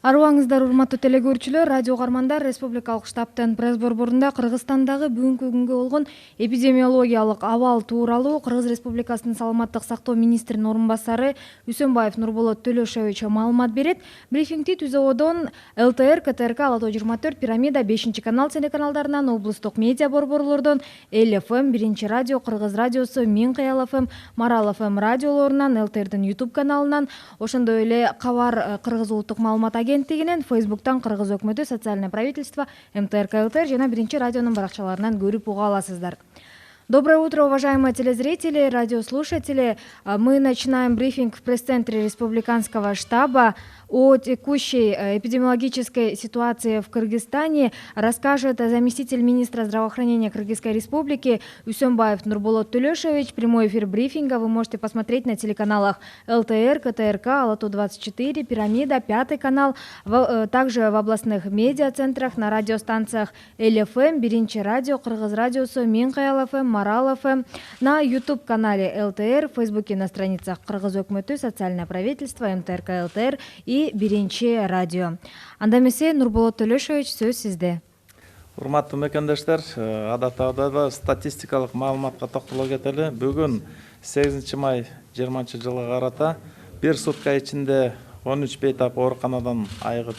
Арыбаңыздар, урматтуу телекөрүүчүлөр, радио угармандар, республикалык штабтын пресс борборунда Кыргызстандагы бүгүнкү күнгө болгон эпидемиологиялык абал тууралуу Кыргыз Республикасынын саламаттык сактоо министринин орун басары Үсөнбаев Нурболот Төлөшович маалымат берет. Брифингди ТүЗООдон ЛТР, КТРК, Ала тоо 24, Пирамида, 5-канал телеканалдарынан, облустук медиа борборлордон, ЛФМ, 1-радио, Кыргыз радиосу, Мин Кыял ФМ, Марал ФМ радиолорунан, ЛТРдин YouTube каналынан, ошондой эле Кабар Кыргыз улуттук маалымат агенттигинен, Фейсбуктан Кыргыз өкмөтү, социальное правительство, МТРК ЛТР жана 1-радионун баракчаларынан көрүп уга аласыздар. Доброе утро, уважаемые телезрители, радиослушатели. Мы начинаем брифинг в пресс-центре Республиканского штаба. О текущей эпидемиологической ситуации в Кыргызстане расскажет заместитель министра здравоохранения Кыргызской Республики Үсөнбаев Нурболот Төлөшович. Прямой эфир брифинга вы можете посмотреть на телеканалах ЛТР, КТРК, Ала тоо 24, Пирамида, 5 канал, также в областных медиацентрах, на радиостанциях ЛФМ, 1-радио, Кыргыз радиосу, Мин Кыял ФМ, Марал ФМ, на YouTube-канале ЛТР, в Фейсбуке на страницах Кыргыз өкмөтү, социальное правительство, МТРК ЛТР и 1-радио. Анда эмесе Нурболот Төлөшович, сөз сизде. Урматтуу мекендештер, адаттагыдай статистикалык маалыматка токтоло кетели. Бүгүн 8 май 20 жылга карата бир сутка ичинде 13 бейтап ооруканадан айыгып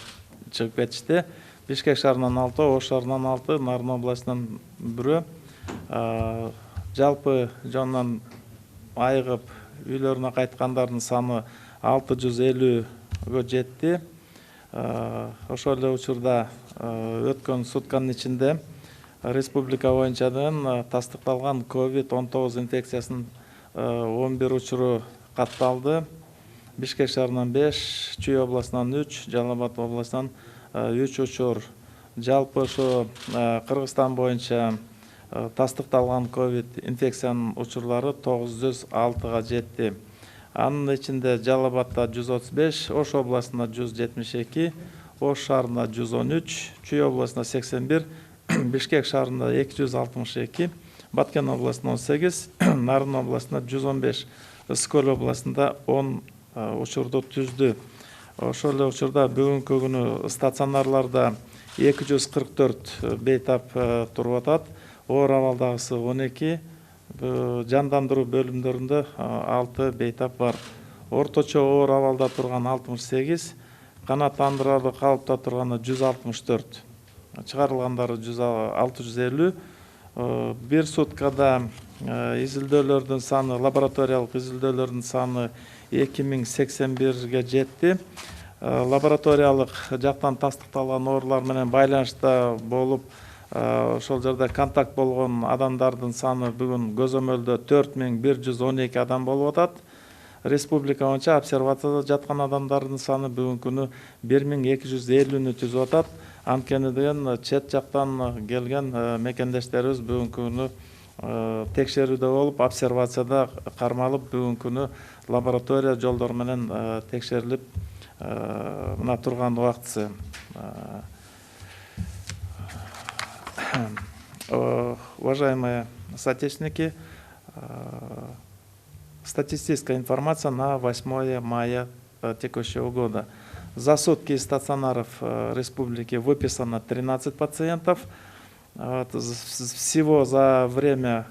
чыгып кетишти. Бишкек шаарынан 6, Ош шаарынан 6, Нарын областынан 1. Жалпы жонунан айыгып үйлөрүнө кайткандардын саны 650-га жетти. Ошол эле учурда өткөн сутканын ичинде республика боюнчадан тастыкталган COVID-19 инфекциясынын 11 учуру катталды. Бишкек шаарынан 5, Чүй областынан 3, Жалал Абад областынан 3 учур. Жалпы ошо Кыргызстан боюнча тастыкталган COVID инфекциянын учурлары 906-га жетти. Анын ичинде Жалал Абадда 135, Ош областында 172, Ош шаарында 113, Чүй областында 81, Бишкек шаарында 262, Баткен областында 18, Нарын областында 115, Ыскөл областында 10 учурду түздү. Ошол эле учурда бүгүнкү күнү стационарларда 244 бейтап туруп атат. Оор абалдагысы 12, жандандыруу бөлүмдөрүндө 6 бейтап бар. Орточо оор абалда турган 68, канааттандырарлык калыпта турганы 164, чыгарылгандары 650. Бир суткада изилдөөлөрдүн саны, лабораториялык изилдөөлөрдүн саны 2081-ге жетти. Лабораториялык жактан тастыкталган оорулар менен байланышта болуп, ошол жерде контакт болгон адамдардын саны бүгүн көзөмөлдө 4112 адам болуп атат. Республика боюнча обсервацияда жаткан адамдардын саны бүгүнкү күнү 1250-нү түзүп атат. Анткени деген чет жактан келген мекендештерибиз бүгүнкү күнү текшерүүдө болуп, обсервацияда кармалып, бүгүнкү күнү лаборатория жолдору менен текшерилип мына турган убактысы. Уважаемые соотечественники, статистическая информация на 8 мая текущего года. За сутки из стационаров республики выписано 13 пациентов. Всего за время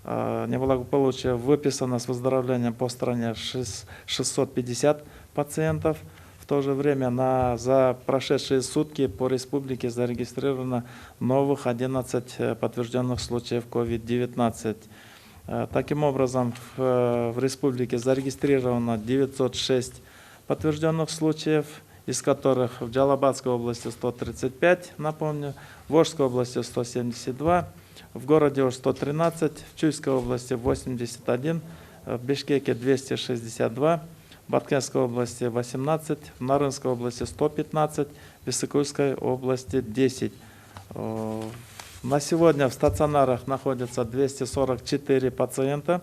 неблагополучия выписано с выздоровлением по стране 650 пациентов. В то же время за прошедшие сутки по республике зарегистрировано новых 11 подтвержденных случаев COVID-19. Таким образом, в республике зарегистрировано 906 подтвержденных случаев, из которых в Джалабадской области 135, напомню, в Ошской области 172, в городе Ош 113, в Чуйской области 81, в Бишкеке 262, в Баткенской области 18, в Нарынской области 115, в Иссыкульской области 10. На сегодня в стационарах находятся 244 пациента,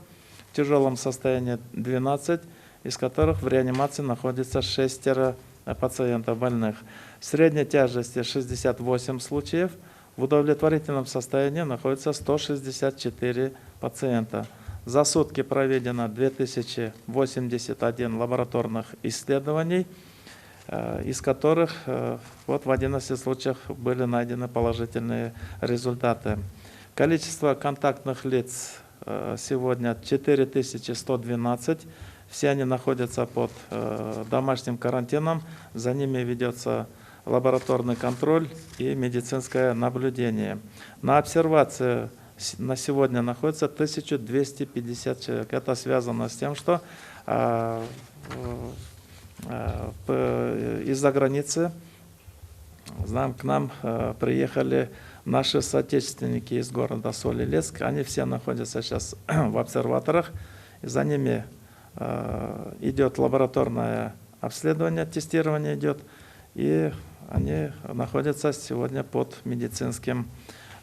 в тяжелом состоянии 12, из которых в реанимации находится 6 пациентов больных. В средней тяжести 68 случаев, в удовлетворительном состоянии находится 164 пациента. За сутки проведено 2081 лабораторных исследований. из которых вот в 11 случаях были найдены положительные результаты. Количество контактных лиц сегодня 4112. Все они находятся под домашним карантином. За ними ведется лабораторный контроль и медицинское наблюдение. На обсервации на сегодня находится 1250 человек. Это связано с тем, что из-за границы к нам приехали наши соотечественники из города Соль-Илецк. Они все находятся сейчас в обсерваторах. За ними идет лабораторное обследование, тестирование идет. И они находятся сегодня под медицинским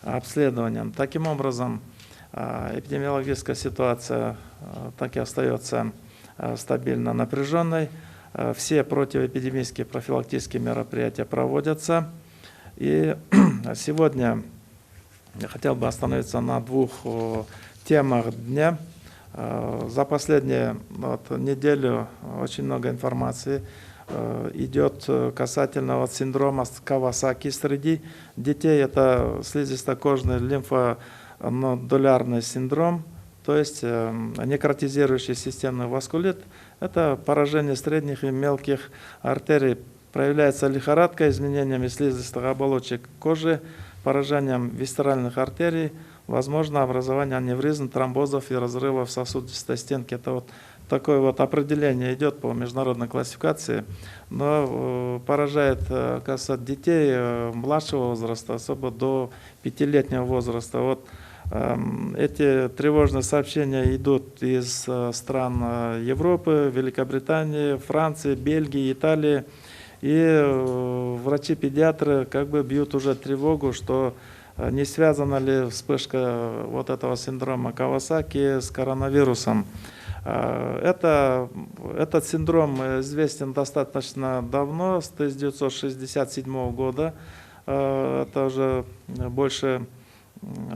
обследованием. Таким образом, эпидемиологическая ситуация так и остается стабильно напряженной. Все противоэпидемические профилактические мероприятия проводятся. И сегодня я хотел бы остановиться на двух темах дня. За последнюю неделю очень много информации идет касательно синдрома Кавасаки среди детей. Это слизисто-кожный лимфонодулярный синдром, то есть некротизирующий системный васкулит. Это поражение средних и мелких артерий. Проявляется лихорадка, изменениями слизистых оболочек кожи, поражением висцеральных артерий, возможно образование аневризм, тромбозов и разрывов сосудистой стенки. Это вот такое вот определение идет по международной классификации, но поражает, кажется, детей младшего возраста, особо до 5-летнего возраста. Вот эти тревожные сообщения идут из стран Европы, Великобритании, Франции, Бельгии, Италии. И врачи-педиатры бьют уже тревогу, что не связана ли вспышка вот этого синдрома Кавасаки с коронавирусом. Этот синдром известен достаточно давно, с 1967 года. Это уже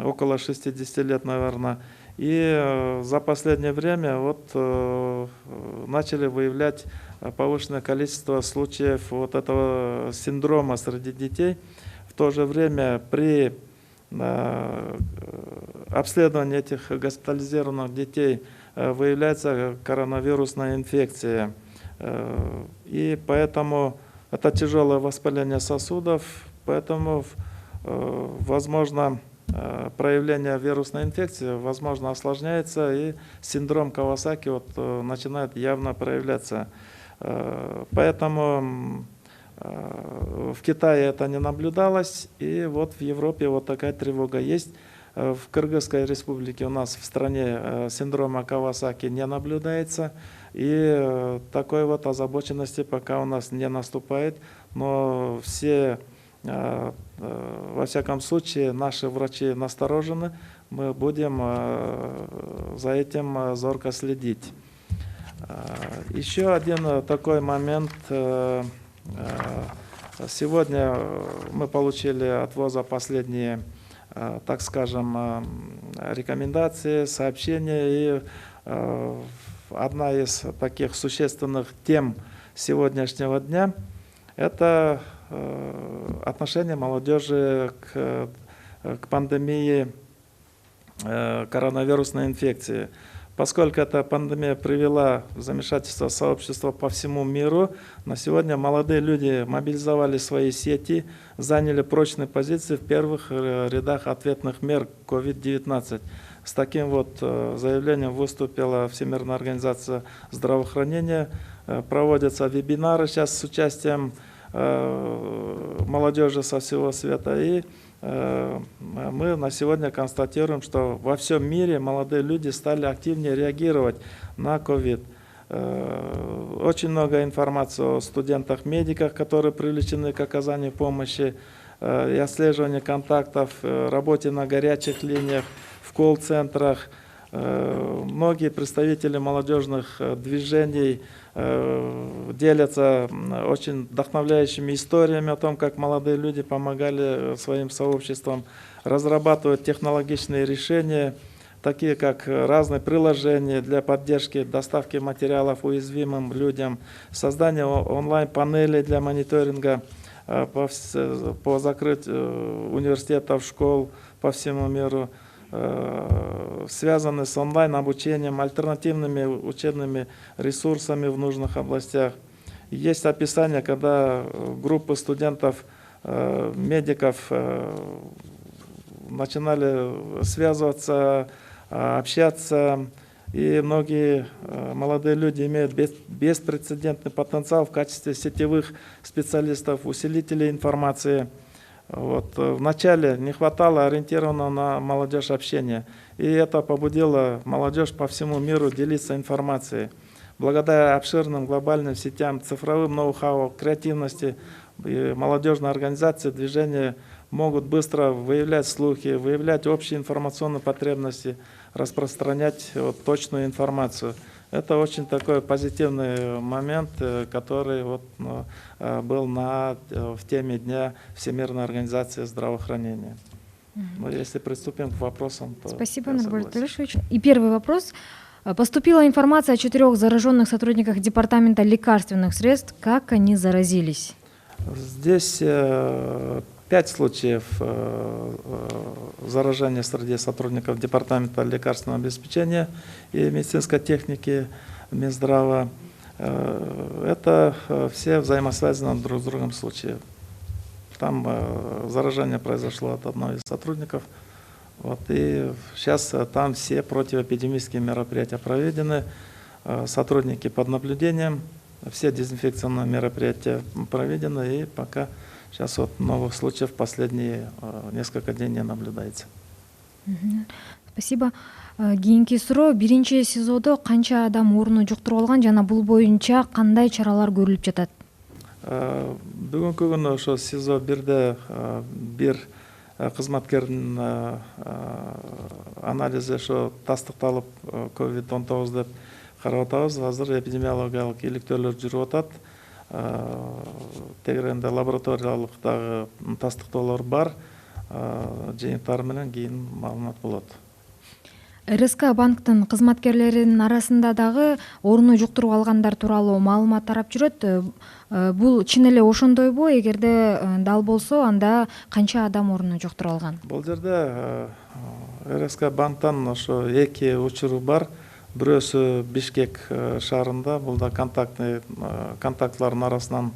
около 60 лет, наверное. И за последнее время начали выявлять повышенное количество случаев вот этого синдрома среди детей. В то же время при обследовании этих госпитализированных детей выявляется коронавирусная инфекция. И поэтому это тяжелое воспаление сосудов, поэтому возможно проявление вирусной инфекции, возможно, осложняется, и синдром Кавасаки начинает явно проявляться. Поэтому в Китае это не наблюдалось, и вот в Европе вот такая тревога есть. В Кыргызской республике у нас в стране синдрома Кавасаки не наблюдается, и такой вот озабоченности пока у нас не наступает, но все, во всяком случае, наши врачи насторожены, мы будем за этим зорко следить. Еще один такой момент. Сегодня мы получили от ВОЗа последние, так скажем, рекомендации, сообщения. И одна из таких существенных тем сегодняшнего дня – это отношение молодежи к пандемии коронавирусной инфекции. Поскольку эта пандемия привела в замешательство сообщества по всему миру, на сегодня молодые люди мобилизовали свои сети, заняли прочные позиции в первых рядах ответных мер COVID-19. С таким заявлением выступила Всемирная организация здравоохранения. Проводятся вебинары сейчас с участием молодежи со всего света. И мы на сегодня констатируем, что во всем мире молодые люди стали активнее реагировать на COVID. Очень много информации о студентах-медиках, которые привлечены к оказанию помощи и отслеживанию контактов, работе на горячих линиях, в колл-центрах. Многие представители молодежных движений делятся очень вдохновляющими историями о том, как молодые люди помогали своим сообществам разрабатывать технологичные решения такие как разные приложения для поддержки доставки материалов уязвимым людям, создание онлайн-панелей для мониторинга по закрытию университетов, школ по всему миру, связаны с онлайн-обучением, альтернативными учебными ресурсами в нужных областях. Есть описание, когда группы студентов, медиков начинали связываться, общаться, и многие молодые люди имеют беспрецедентный потенциал в качестве сетевых специалистов, усилителей информации. Вот. Вначале не хватало ориентированного на молодежь общения, и это побудило молодежь по всему миру делиться информацией. Благодаря обширным глобальным сетям, цифровым ноу-хау, креативности, и молодежные организации, движения могут быстро выявлять слухи, выявлять общие информационные потребности, распространять точную информацию. Это очень такой позитивный момент, который был в теме Дня Всемирной организации здравоохранения. Но если приступим к вопросам, то... Спасибо, Нурбулат Төлешевич. И первый вопрос. Поступила информация о 4 зараженных сотрудниках Департамента лекарственных средств. Как они заразились? Здесь 5 случаев заражения среди сотрудников Департамента лекарственного обеспечения и медицинской техники Минздрава. Это все взаимосвязаны друг с другом случаи. Там заражение произошло от одного из сотрудников. И сейчас там все противоэпидемические мероприятия проведены, сотрудники под наблюдением, все дезинфекционные мероприятия проведены, и пока сейчас новых случаев последние несколько дней не наблюдается. Спасибо. Кийинки суроо, биринчи СИЗОдо канча адам ооруну жуктуруп алган жана бул боюнча кандай чаралар көрүлүп жатат? Бүгүнкү күнү ошо СИЗО 1де бир кызматкердин анализи тастыкталып COVID-19 деп карап атабыз. Азыр эпидемиологиялык иликтөөлөр жүрүп атат. Тегеренде лабораториялык дагы тастыктоолор бар. Жыйынтыктары менен кийин маалымат болот. РСК банктын кызматкерлеринин арасында дагы ооруну жуктуруп алгандар тууралуу маалымат тарап жүрөт. Бул чын эле ошондойбу? Эгерде дал болсо, анда канча адам ооруну жуктуруп алган? Бул жерде РСК банктан ошо 2 учуру бар. Бирөөсү Бишкек шаарында, бул да контактлардын арасынан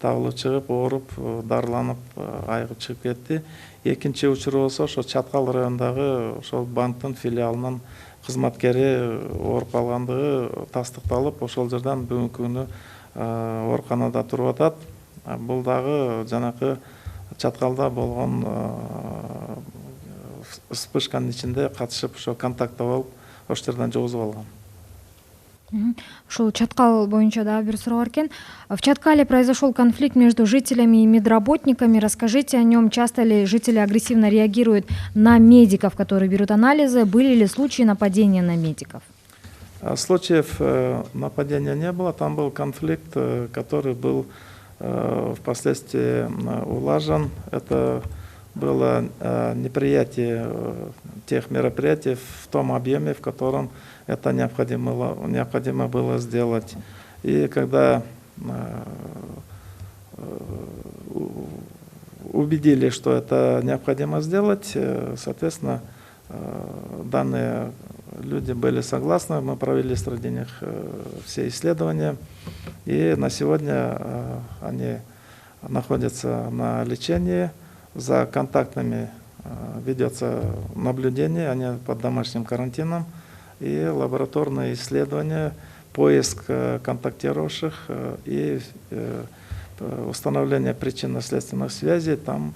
табылып чыгып, ооруп, дарыланып, айыгып чыгып кетти. Экинчи учуру болсо ошо Чаткал районундагы ошол банктын филиалынын кызматкери ооруп калгандыгы тастыкталып, ошол жерден бүгүнкү күнү ооруканада туруп атат. Бул дагы жанакы Чаткалда болгон вспышканын ичинде катышып, ошо контактта болуп, ошол жерден жугузуп алган. Ушул Чаткал боюнча дагы бир суроо бар экен. В Чаткале произошел конфликт между жителями и медработниками. Расскажите о нем. Часто ли жители агрессивно реагируют на медиков, которые берут анализы? Были ли случаи нападения на медиков? Случаев нападения не было. Там был конфликт, который был впоследствии улажен. Это было неприятие тех мероприятий в том объеме, в котором это необходимо было сделать. И когда убедили, что это необходимо сделать, соответственно, данные люди были согласны. Мы провели среди них все исследования, и на сегодня они находятся на лечении. За контактными ведется наблюдение, они под домашним карантином, и лабораторные исследования, поиск контактировавших и установление причинно-следственных связей там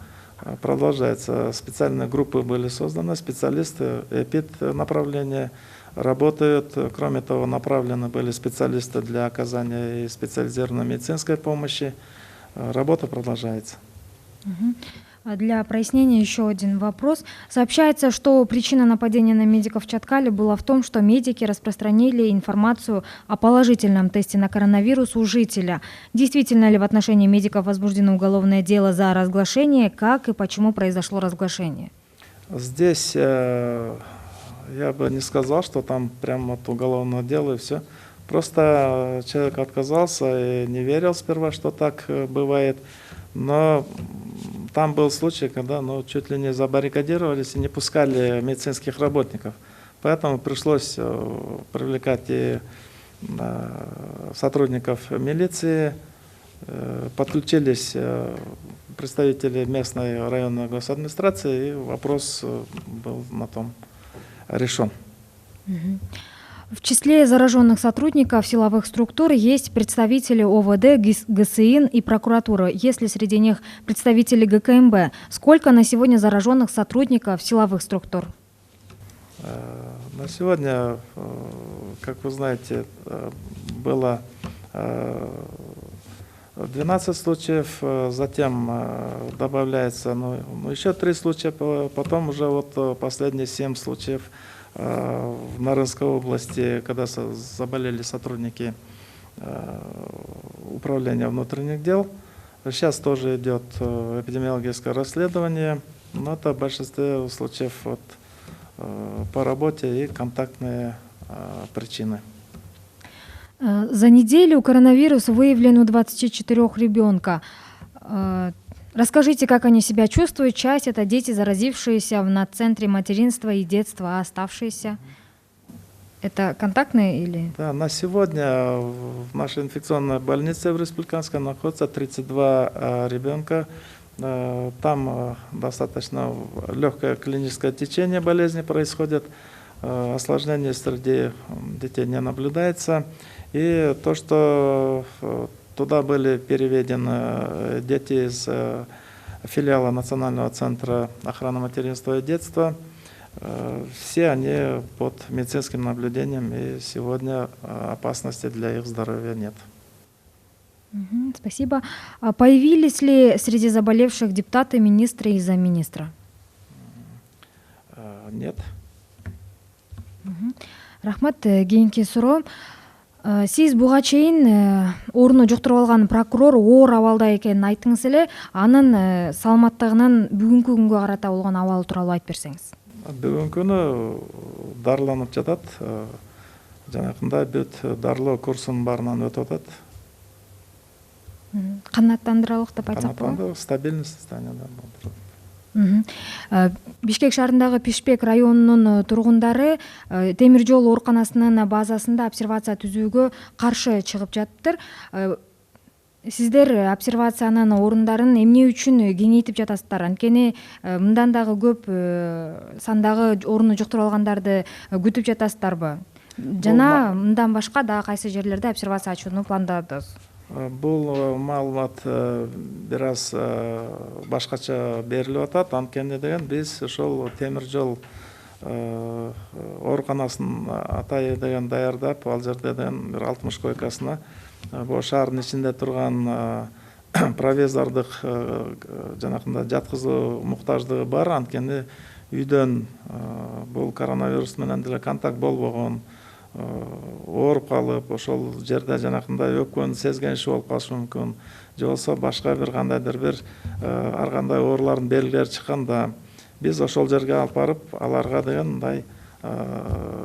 продолжается. Специальные группы были созданы, специалисты эпид-направления работают. Кроме того, направлены были специалисты для оказания специализированной медицинской помощи. Работа продолжается. Для прояснения еще один вопрос. Сообщается, что причина нападения на медиков в Чаткале была в том, что медики распространили информацию о положительном тесте на коронавирус у жителя. Действительно ли в отношении медиков возбуждено уголовное дело за разглашение? Как и почему произошло разглашение? Здесь Я бы не сказал, что там прям вот уголовное дело и все. Просто человек отказался и не верил сперва, что так бывает. Но там был случай, когда чуть ли не забаррикадировались и не пускали медицинских работников. Поэтому пришлось привлекать и сотрудников милиции, подключились представители местной районной госадминистрации, и вопрос был на том решен. В числе зараженных сотрудников силовых структур есть представители ОВД, ГСИН и прокуратуры. Есть ли среди них представители ГКМБ? Сколько на сегодня зараженных сотрудников силовых структур? На сегодня, как вы знаете, было 12 случаев, затем добавляется еще 3 случая, потом уже вот последние 7 случаев в Нарынской области, когда заболели сотрудники управления внутренних дел. Сейчас тоже идет эпидемиологическое расследование, но это в большинстве случаев по работе и контактные причины. За неделю коронавирус выявлен у 24 ребенка. Расскажите, как они себя чувствуют. Часть — это дети, заразившиеся в Наццентре материнства и детства, а оставшиеся — это контактные или? Да, на сегодня в нашей инфекционной больнице в Республиканской находится 32 ребенка. Там достаточно легкое клиническое течение болезни происходит. Осложнений среди детей не наблюдается. И то, что туда были переведены дети из филиала Национального центра охраны материнства и детства, все они под медицинским наблюдением, и сегодня опасности для их здоровья нет. Спасибо. А появились ли среди заболевших депутаты, министры и замминистра? Нет. Рахмат, кийинки суроо. Сиз буга чейин орну жуктуруп алган прокурор оор абалда экенин айттыңыз эле. Анын саламаттыгынын бүгүнкү күнгө карата болгон абалы тууралуу айтып берсеңиз. Бүгүнкү күнү дарыланып жатат. Жанакында бүт дарылоо курсунун баарынан өтүп атат. Канааттандыралык деп айтсак болобу? Стабильный состояние. Бишкек шаарындагы Пишпек районунун тургундары темир жол ооруканасынын базасында обсервация түзүүгө каршы чыгып жатыптыр. Сиздер обсервациянын орундарын эмне үчүн кеңейтип жатасыздар? Анткени мындан дагы көп сандагы орунду жуктуруп алгандарды күтүп жатасыздарбы? Жана мындан башка дагы кайсы жерлерде обсервация ачууну пландадыңыз? Бул маалымат бир аз башкача берилип атат. Анткени деген биз ошол темир жол ооруканасын атайы деген даярдап, ал жерде деген бир 60 койкасына бул шаардын ичинде турган провизордук жанакында жаткызуу муктаждыгы бар. Анткени үйдөн бул коронавирус менен деле контакт болбогон, ооруп калып, ошол жерде жанакындай өпкөнү сезгениши болуп калышы мүмкүн. Же болбосо башка бир кандайдыр бир ар кандай оорулардын белгилери чыкканда биз ошол жерге алып барып, аларга деген мындай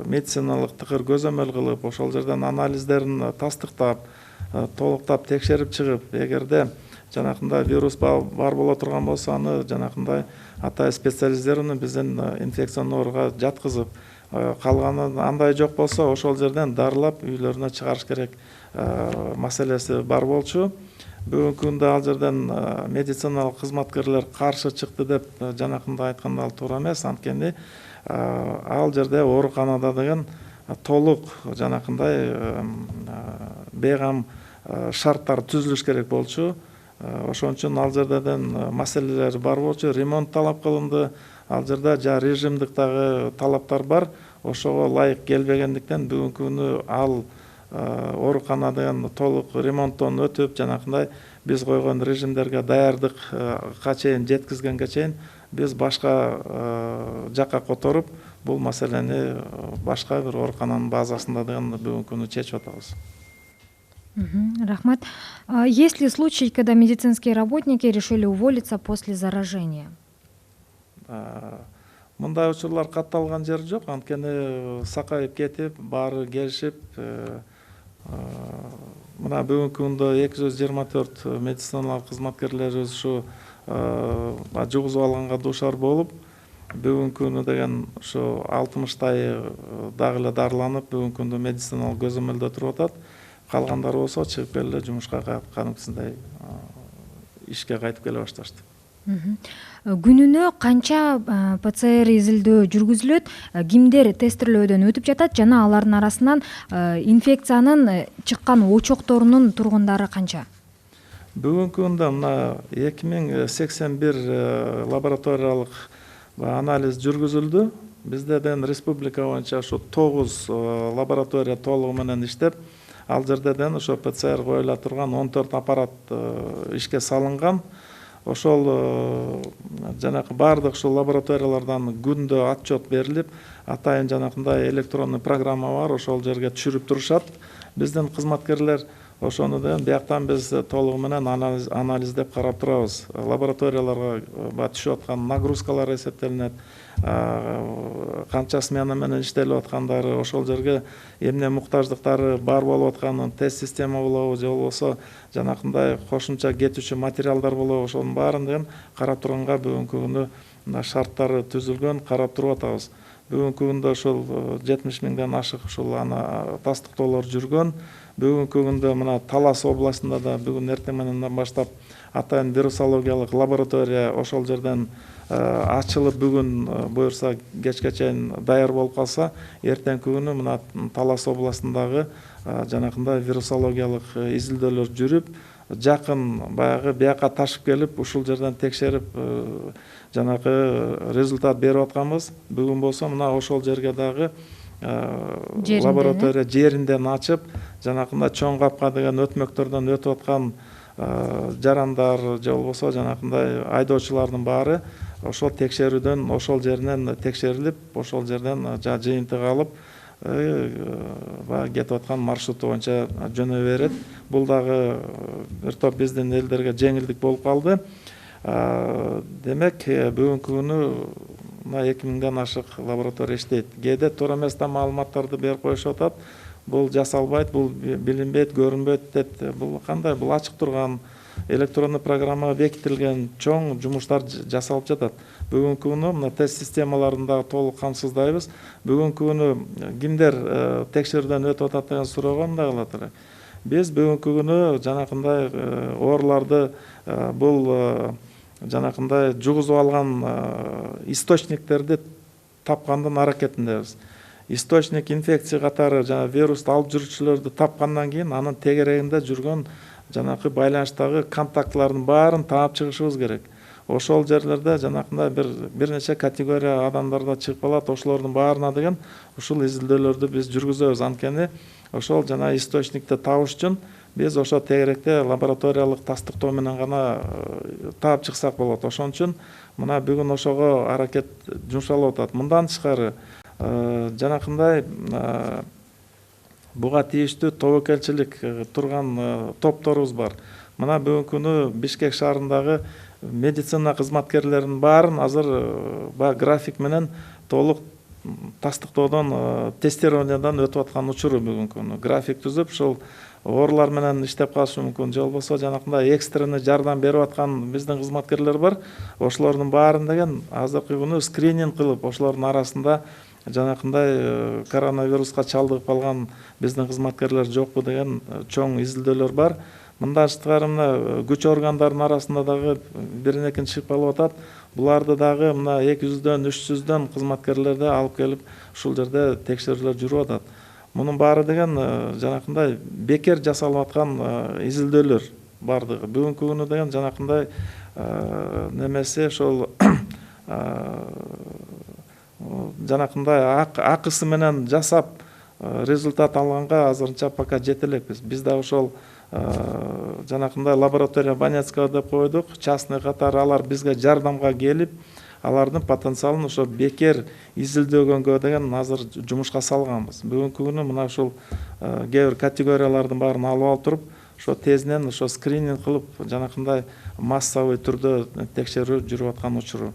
медициналык тыкыр көзөмөл кылып, ошол жерден анализдерин тастыктап, толуктап текшерип чыгып, эгерде жанакындай вирус бар боло турган болсо, аны жанакындай атай специализированный биздин инфекционный ооруга жаткызып, калганы андай жок болсо ошол жерден дарылап үйлөрүнө чыгарыш керек маселеси бар болчу. Бүгүнкү күндө ал жерден медициналык кызматкерлер каршы чыкты деп жанакында айтканда ал туура эмес. Анткени ал жерде ооруканада деген толук жанакындай бейгам шарттар түзүлүш керек болчу. Ошон үчүн ал жерден маселелер бар болчу, ремонт талап кылынды. Ал жерде режимдик дагы талаптар бар. Ошого ылайык келбегендиктен бүгүнкү күнү ал оорукана деген толук ремонттон өтүп, жанакындай биз койгон режимдерге даярдыкка чейин жеткизгенге чейин биз башка жакка которуп, бул маселени башка бир оорукананын базасында деген бүгүнкү күнү чечип атабыз. Рахмат. Есть ли случаи, когда медицинские работники решили уволиться после заражения? Мындай учурлар катталган жер жок, анткени сакайып кетип, баары келишип, мына бүгүнкү күндө 224 медициналык кызматкерлерибиз ушу жугузуп алганга дуушар болуп, бүгүнкү күнү деген ушу 60-тай дагы эле дарыланып, бүгүнкү күндө медициналык көзөмөлдө туруп атат. Калгандары болсо чыгып келе жумушка кадимкисиндей ишке кайтып келе башташты. Күнүнө канча ПЦР изилдөө жүргүзүлөт, кимдер тестирлөөдөн өтүп жатат жана алардын арасынан инфекциянын чыккан очокторунун тургундары канча? Бүгүнкү күндө мына 2081 лабораториялык анализ жүргүзүлдү. Бизде республика боюнча ушу 9 лаборатория толугу менен иштеп, ал жерден ошо ПЦР коюла турган 14 аппарат ишке салынган. Ошол жанакы бардык ушул лабораториялардан күндө отчет берилип, атайын жанакындай электронный программа бар, ошол жерге түшүрүп турушат. Биздин кызматкерлер ошону бияктан биз толугу менен анализдеп карап турабыз. Лабораторияларга түшүп аткан нагрузкалар эсептелинет, канча смена менен иштелип аткандары, ошол жерге эмне муктаждыктары бар болуп атканын, тест система болобу же болбосо жанакындай кошумча кетүүчү материалдар болобу, ошонун баарын карап турганга бүгүнкү күнү шарттары түзүлгөн, карап туруп атабыз. Бүгүнкү күндө ушул 70 миңден ашык ушул тастыктоолор жүргөн. Бүгүнкү күндө мына Талас областында да бүгүн эртең менен баштап атайын вирусологиялык лаборатория ошол жерден ачылып, бүгүн буюрса кечке чейин даяр болуп калса, эртеңки күнү мына Талас областындагы жанакындай вирусологиялык изилдөөлөр жүрүп, жакын баягы бияка ташып келип, ушул жерден текшерип жанакы результат берип атканбыз. Бүгүн болсо мына ошол жерге дагы лаборатория жеринден ачып, жанакындай чоң капка деген өтмөктөрдөн өтүп аткан жарандар же болбосо жанакындай айдоочулардын баары ошол текшерүүдөн ошол жеринен текшерилип, ошол жерден жыйынтык алып, кетип аткан маршруту боюнча жөнөй берет. Бул дагы бир топ биздин элдерге жеңилдик болуп калды. Демек, бүгүнкү күнү 2000ден ашык лаборатория иштейт. Кээде туура эместен маалыматтарды берип коюшуп атат. Бул жасалбайт, бул билинбейт, көрүнбөйт дейт. Бул кандай? Бул ачык турган электронный программага бекитилген чоң жумуштар жасалып жатат. Бүгүнкү күнү мына тест системаларын дагы толук камсыздайбыз. Бүгүнкү күнү кимдер текшерүүдөн өтүп атат деген суроого мындай кылат элек. Биз бүгүнкү күнү жанакындай ооруларды бул жанакындай жугузуп алган источниктерди тапкандын аракетиндебиз. Источник инфекция катары жана вирусту алып жүрүүчүлөрдү тапкандан кийин анын тегерегинде жүргөн жанакы байланыштагы контактлардын баарын таап чыгышыбыз керек. Ошол жерлерде жанакындай бир нече категория адамдарда чыгып калат, ошолордун баарына деген ушул изилдөөлөрдү биз жүргүзөбүз. Анткени ошол жана источникти табыш үчүн биз ошо тегеректе лабораториялык тастыктоо менен гана таап чыксак болот. Ошон үчүн мына бүгүн ошого аракет жумшалып атат. Мындан тышкары жанакындай буга тийиштүү тобокелчилик турган топторубуз бар. Мына бүгүнкү күнү Бишкек шаарындагы медицина кызматкерлеринин баарын азыр график менен толук тастыктоодон, тестированиядан өтүп аткан учуру бүгүнкү күнү. График түзүп, ушул оорулар менен иштеп калышы мүмкүн, же болбосо жанакындай экстренный жардам берип аткан биздин кызматкерлер бар. Ошолордун баарын деген азыркы күнү скрининг кылып, ошолордун арасында жанакындай коронавируска чалдыгып калган биздин кызматкерлер жокпу деген чоң изилдөөлөр бар. Мындан тышкары мына күч органдарынын арасында дагы биринекин чыгып калып атат. Буларды дагы мына 200дөн 300дөн кызматкерлерди алып келип ушул жерде текшерүүлөр жүрүп атат. Мунун баары деген жанакындай бекер жасалып аткан изилдөөлөр бардыгы. Бүгүнкү күнү деген жанакындай немеси ошол жанакындай акысы менен жасап результат алганга азырынча пока жете элекпиз. Биз да ошол жанакындай лаборатория Банецкого деп койдук. Частный катары алар бизге жардамга келип, алардын потенциалын ошо бекер изилдөгөнгө деген азыр жумушка салганбыз. Бүгүнкү күнү мына ушул кээ бир категориялардын баарын алып туруп, ошо тезинен ошо скрининг кылып, жанакындай массовый түрдө текшерүү жүрүп аткан учуру.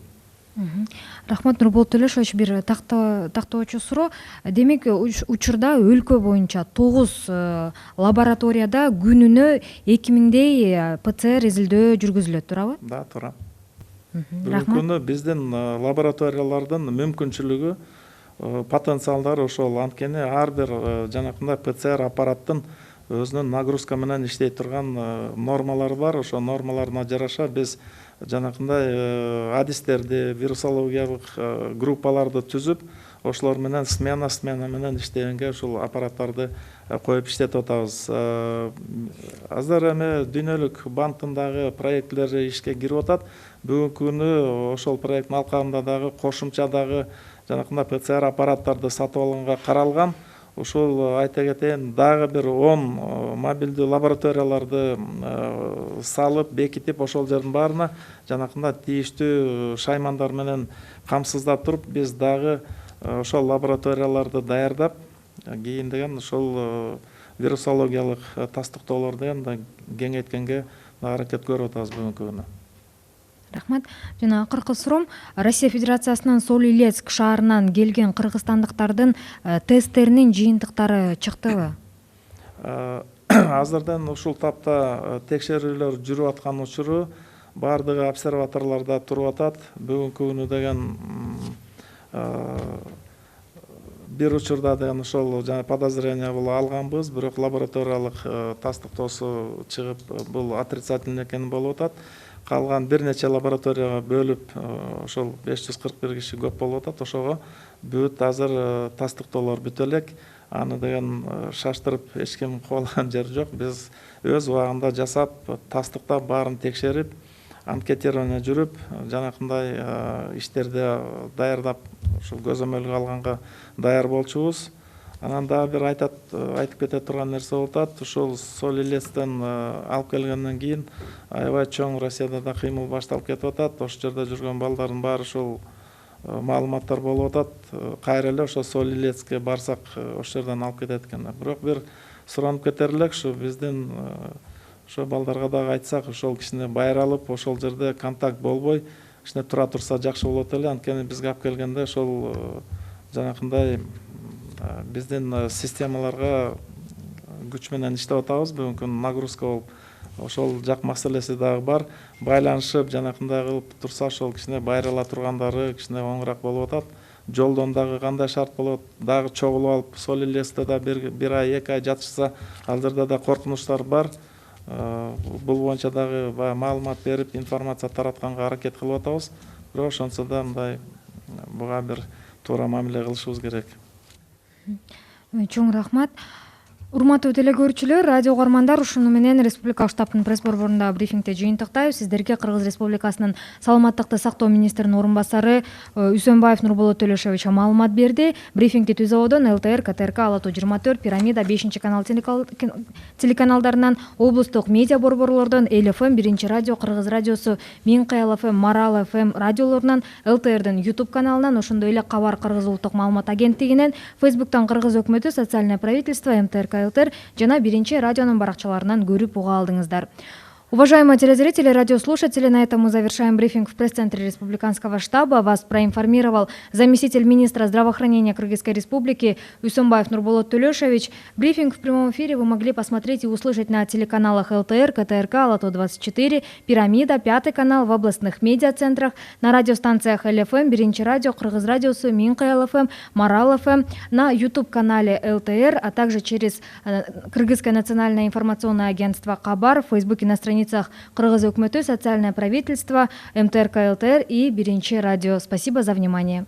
Рахмат, Нурболот Төлөшович, бир тактоочу суроо. Демек, учурда өлкө боюнча 9 лабораторияда күнүнө 2000дей ПЦР изилдөө жүргүзүлөт, туурабы? Да, туура. Рахмат. Бүгүнкү күндө биздин лабораториялардын мүмкүнчүлүгү, потенциалдары ошол. Анткени ар бир жанакындай ПЦР аппараттын өзүнүн нагрузка менен иштей турган нормалары бар. Ошо нормаларына жараша биз жанакындай адистерди, вирусологиялык группаларды түзүп, ошолор менен смена менен иштегенге ушул аппараттарды коюп иштетип атабыз. Азыр эми дүйнөлүк банктын дагы проектлери ишке кирип атат. Бүгүнкү күнү ошол проекттин алкагында дагы кошумча дагы жанакындай ПЦР аппараттарды сатып алганга каралган. Ушул айта кетейин, дагы бир 10 мобилдүү лабораторияларды салып, бекитип, ошол жердин баарына жанакындай тийиштүү шаймандар менен камсыздап туруп, биз дагы ошол лабораторияларды даярдап, кийин деген ошол вирусологиялык тастыктоолорду деген кеңейткенге аракет көрүп атабыз бүгүнкү күнү. Рахмат. Жана акыркы суроом, Россия Федерациясынын Соль-Илецк шаарынан келген кыргызстандыктардын тесттеринин жыйынтыктары чыктыбы? Азырдан ушул тапта текшерүүлөр жүрүп аткан учуру баардыгы обсерваторлордо туруп атат. Бүгүнкү күнү деген бир учурда деген ошол жана подозрение боло алганбыз, бирок лабораториялык тастыктоосу чыгып, бул отрицательный экени болуп атат. Калган бир нече лабораторияга бөлүп, ошол 541 киши көп болуп атат. Ошого бүт азыр тастыктоолор бүтө элек. Аны деген шаштырып эч ким кубалаган жери жок. Биз өз убагында жасап, тастыктап, баарын текшерип, анкетирование жүрүп, жанакындай иштерди даярдап, ошол көзөмөлгө алганга даяр болчубуз. Анан дагы бир айтып кете турган нерсе болуп атат. Ошол Соль-Илецктен алып келгенден кийин аябай чоң Россияда да кыймыл башталып кетип атат. Ошол жерде жүргөн балдардын баары ошол маалыматтар болуп атат. Кайра эле ошо Соль-Илецкке барсак, ошол жерден алып кетет экен. Бирок бир суранып кетер элек, ушу биздин ошо балдарга дагы айтсак, ошол кичине байралып, ошол жерде контакт болбой, кичине тура турса жакшы болот эле. Анткени бизге алып келгенде ошол жанакындай биздин системаларга күч менен иштеп атабыз. Бүгүнкү нагрузка болуп, ошол жак маселеси дагы бар. Байланышып, жанакындай кылып турса, ошол кичине байрала тургандары кичине оңураак болуп атат. Жолдон дагы кандай шарт болот, дагы чогулуп алып, Соль-Илецкте да бир ай, 2 ай жатышса, ал жерде да коркунучтар бар. Бул боюнча дагы маалымат берип, информация таратканга аракет кылып атабыз. Бирок ошонсо да мындай буга бир туура мамиле кылышыбыз керек. Чоң рахмат. Урматтуу телекөрүүчүлөр, радио угармандар, ушуну менен Республикалык штабтын пресс борборунда брифингде жыйынтыктайбыз. Сиздерге Кыргыз Республикасынын саламаттыкты сактоо министринин орун басары Үсөнбаев Нурболот Төлөшович маалымат берди. Брифингди Түз абодон ЛТР, КТРК, Ала Тоо 24, Пирамида, 5-канал телеканалдарынан, облустук медиа борборлордон, эл-ФМ, 1-радио, Кыргыз радиосу, Минкаял ФМ, Марал ФМ радиолорунан, ЛТРдин YouTube каналынан, ошондой эле Кабар Кыргыз улуттук маалымат агенттигинен, Фейсбуктан Кыргыз өкмөтү, Социальное правительство, МТРК жана 1-радионун баракчаларынан көрүп уга алдыңыздар. Уважаемые телезрители, радиослушатели, на этом мы завершаем брифинг в пресс-центре Республиканского штаба. Вас проинформировал заместитель министра здравоохранения Кыргызской Республики Үсөнбаев Нурболот Төлөшович. Брифинг в прямом эфире вы могли посмотреть и услышать на телеканалах ЛТР, КТРК, Ала Тоо 24, Пирамида, 5 канал в областных медиацентрах, на радиостанциях эл-ФМ, 1-радио, Кыргыз радиосу, Минкаял ФМ, Марал ФМ, на YouTube-канале ЛТР, а также через Кыргызское национальное информационное агентство Кабар, в Фейсбуке на странице Кыргыз өкмөтү, Социальное правительство, МТРК ЛТР и 1-радио. Спасибо за внимание.